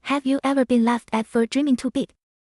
Have you ever been laughed at for dreaming too big?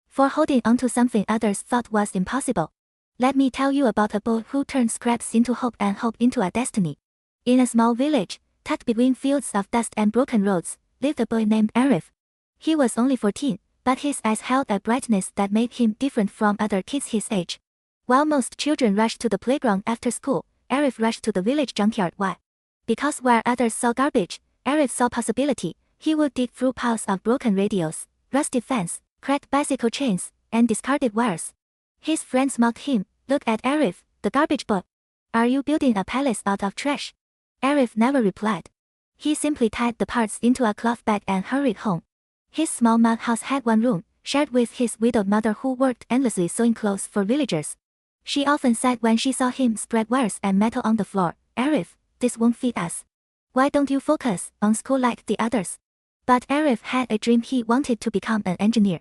For holding onto something others thought was impossible? Let me tell you about a boy who turned scraps into hope and hope into a destiny. In a small village, tucked between fields of dust and broken roads, lived a boy named Arif. He was only 14, but his eyes held a brightness that made him different from other kids his age. While most children rushed to the playground after school, Arif rushed to the village junkyard. Why? Because where others saw garbage, Arif saw possibility. He would dig through piles of broken radios, rusted fans, cracked bicycle chains, and discarded wires. His friends mocked him. Look at Arif, the garbage boy. Are you building a palace out of trash? Arif never replied. He simply tied the parts into a cloth bag and hurried home. His small mud house had one room, shared with his widowed mother who worked endlessly sewing clothes for villagers. She often said when she saw him spread wires and metal on the floor, "Arif, this won't fit us. Why don't you focus on school like the others?" But Arif had a dream. He wanted to become an engineer.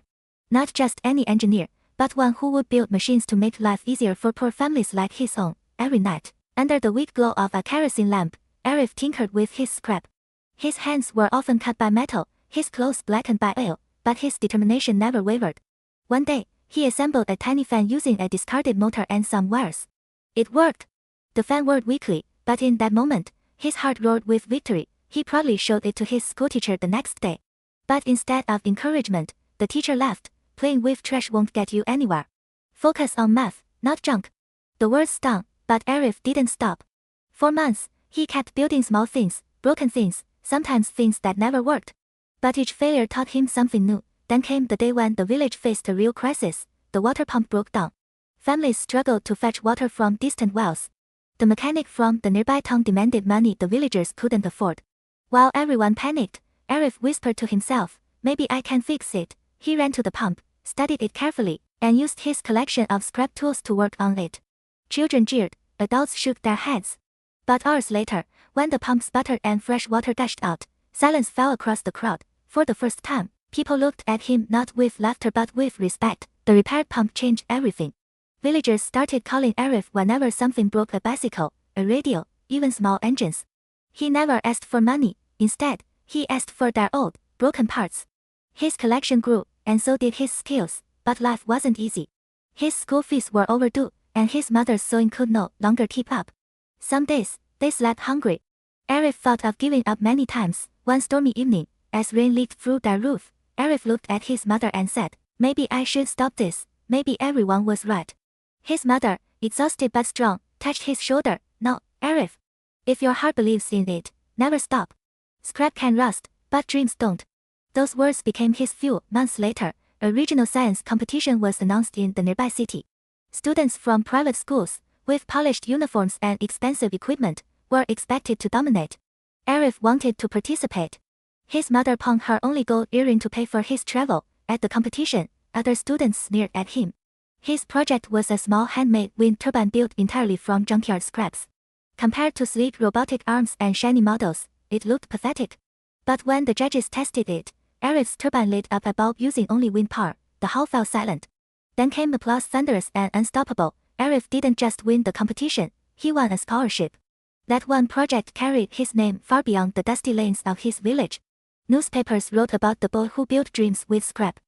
Not just any engineer, but one who would build machines to make life easier for poor families like his own. Every night, under the weak glow of a kerosene lamp, Arif tinkered with his scrap. His hands were often cut by metal, his clothes blackened by oil, but his determination never wavered. One day, he assembled a tiny fan using a discarded motor and some wires. It worked. The fan whirred weakly, but in that moment, his heart roared with victory. He proudly showed it to his schoolteacher the next day. But instead of encouragement, the teacher laughed. Playing with trash won't get you anywhere. Focus on math, not junk. The words stung, but Arif didn't stop. For months, he kept building small things, broken things, sometimes things that never worked. But each failure taught him something new. Then came the day when the village faced a real crisis. The water pump broke down. Families struggled to fetch water from distant wells. The mechanic from the nearby town demanded money the villagers couldn't afford. While everyone panicked, Arif whispered to himself, "Maybe I can fix it." He ran to the pump, studied it carefully, and used his collection of scrap tools to work on it. Children jeered, adults shook their heads. But hours later, when the pump sputtered and fresh water gushed out, silence fell across the crowd. For the first time, people looked at him not with laughter but with respect. The repaired pump changed everything. Villagers started calling Arif whenever something broke: a bicycle, a radio, even small engines. He never asked for money. Instead, he asked for their old, broken parts. His collection grew, and so did his skills, but life wasn't easy. His school fees were overdue, and his mother's sewing could no longer keep up. Some days, they slept hungry. Arif thought of giving up many times. One stormy evening, as rain leaked through their roof, Arif looked at his mother and said, "Maybe I should stop this." Maybe everyone was right. His mother, exhausted but strong, touched his shoulder. "No, Arif. If your heart believes in it, never stop. Scrap can rust, but dreams don't." Those words became his fuel. Months later, a regional science competition was announced in the nearby city. Students from private schools, with polished uniforms and expensive equipment, were expected to dominate. Arif wanted to participate. His mother pawned her only gold earring to pay for his travel. At the competition, other students sneered at him. His project was a small handmade wind turbine built entirely from junkyard scraps. Compared to sleek robotic arms and shiny models, it looked pathetic. But when the judges tested it, Arif's turbine lit up a bulb using only wind power. The hall fell silent. Then came applause, thunderous and unstoppable. Arif didn't just win the competition, he won a scholarship. That one project carried his name far beyond the dusty lanes of his village. Newspapers wrote about the boy who built dreams with scrap.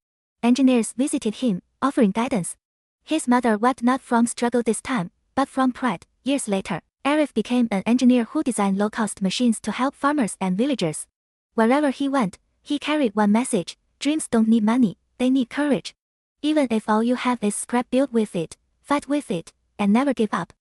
Engineers visited him, offering guidance. His mother wept not from struggle this time, but from pride. Years later, Arif became an engineer who designed low-cost machines to help farmers and villagers. Wherever he went, he carried one message: dreams don't need money, they need courage. Even if all you have is scrap, build with it, fight with it, and never give up.